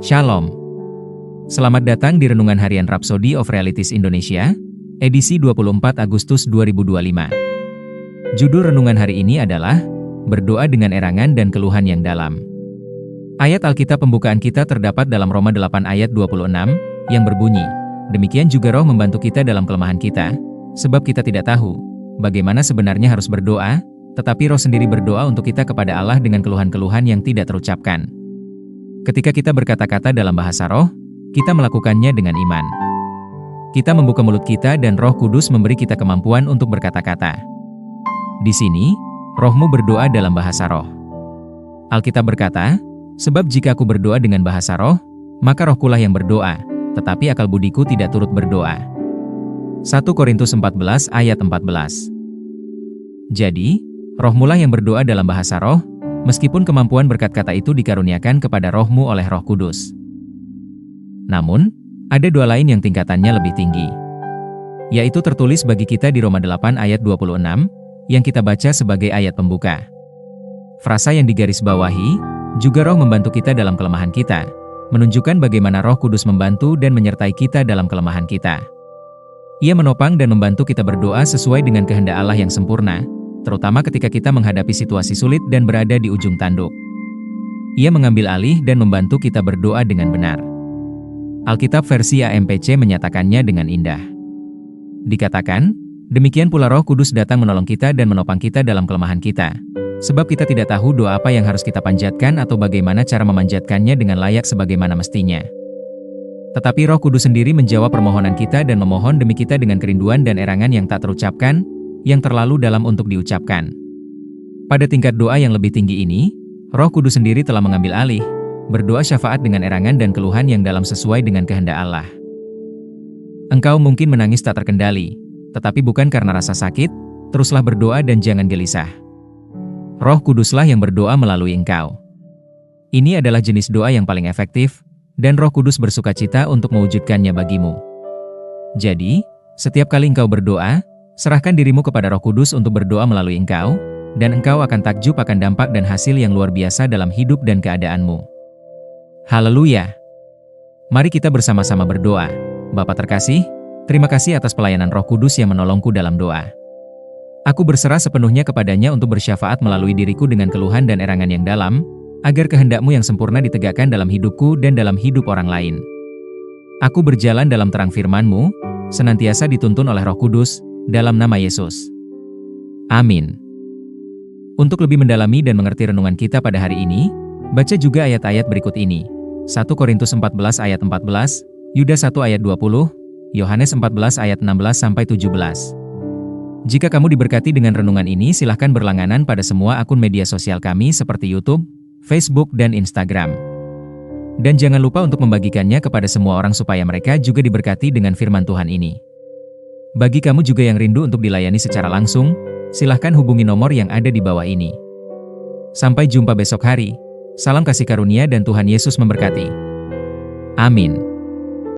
Shalom. Selamat datang di Renungan Harian Rhapsody of Realities Indonesia, edisi 24 Agustus 2025. Judul renungan hari ini adalah Berdoa dengan Erangan dan Keluhan yang Dalam. Ayat Alkitab pembukaan kita terdapat dalam Roma 8 ayat 26, yang berbunyi, "Demikian juga Roh membantu kita dalam kelemahan kita, sebab kita tidak tahu bagaimana sebenarnya harus berdoa, tetapi Roh sendiri berdoa untuk kita kepada Allah dengan keluhan-keluhan yang tidak terucapkan." Ketika kita berkata-kata dalam bahasa roh, kita melakukannya dengan iman. Kita membuka mulut kita dan Roh Kudus memberi kita kemampuan untuk berkata-kata. Di sini, rohmu berdoa dalam bahasa roh. Alkitab berkata, "Sebab jika aku berdoa dengan bahasa roh, maka rohkulah yang berdoa, tetapi akal budiku tidak turut berdoa." 1 Korintus 14 ayat 14. Jadi, rohmulah yang berdoa dalam bahasa roh, meskipun kemampuan berkat-kata itu dikaruniakan kepada rohmu oleh Roh Kudus. Namun, ada doa lain yang tingkatannya lebih tinggi. Yaitu tertulis bagi kita di Roma 8 ayat 26, yang kita baca sebagai ayat pembuka. Frasa yang digarisbawahi, juga Roh membantu kita dalam kelemahan kita, menunjukkan bagaimana Roh Kudus membantu dan menyertai kita dalam kelemahan kita. Ia menopang dan membantu kita berdoa sesuai dengan kehendak Allah yang sempurna, terutama ketika kita menghadapi situasi sulit dan berada di ujung tanduk. Ia mengambil alih dan membantu kita berdoa dengan benar. Alkitab versi AMPC menyatakannya dengan indah. Dikatakan, "Demikian pula Roh Kudus datang menolong kita dan menopang kita dalam kelemahan kita, sebab kita tidak tahu doa apa yang harus kita panjatkan atau bagaimana cara memanjatkannya dengan layak sebagaimana mestinya. Tetapi Roh Kudus sendiri menjawab permohonan kita dan memohon demi kita dengan kerinduan dan erangan yang tak terucapkan, yang terlalu dalam untuk diucapkan." Pada tingkat doa yang lebih tinggi ini, Roh Kudus sendiri telah mengambil alih, berdoa syafaat dengan erangan dan keluhan yang dalam sesuai dengan kehendak Allah. Engkau mungkin menangis tak terkendali, tetapi bukan karena rasa sakit, teruslah berdoa dan jangan gelisah. Roh Kuduslah yang berdoa melalui engkau. Ini adalah jenis doa yang paling efektif, dan Roh Kudus bersukacita untuk mewujudkannya bagimu. Jadi, setiap kali engkau berdoa, serahkan dirimu kepada Roh Kudus untuk berdoa melalui engkau, dan engkau akan takjub akan dampak dan hasil yang luar biasa dalam hidup dan keadaanmu. Haleluya! Mari kita bersama-sama berdoa. Bapa terkasih, terima kasih atas pelayanan Roh Kudus yang menolongku dalam doa. Aku berserah sepenuhnya kepadanya untuk bersyafaat melalui diriku dengan keluhan dan erangan yang dalam, agar kehendak-Mu yang sempurna ditegakkan dalam hidupku dan dalam hidup orang lain. Aku berjalan dalam terang firman-Mu, senantiasa dituntun oleh Roh Kudus, dalam nama Yesus. Amin. Untuk lebih mendalami dan mengerti renungan kita pada hari ini, baca juga ayat-ayat berikut ini. 1 Korintus 14 ayat 14, Yudas 1 ayat 20, Yohanes 14 ayat 16-17. Jika kamu diberkati dengan renungan ini, silahkan berlangganan pada semua akun media sosial kami seperti YouTube, Facebook, dan Instagram. Dan jangan lupa untuk membagikannya kepada semua orang supaya mereka juga diberkati dengan firman Tuhan ini. Bagi kamu juga yang rindu untuk dilayani secara langsung, silahkan hubungi nomor yang ada di bawah ini. Sampai jumpa besok hari. Salam kasih karunia dan Tuhan Yesus memberkati. Amin.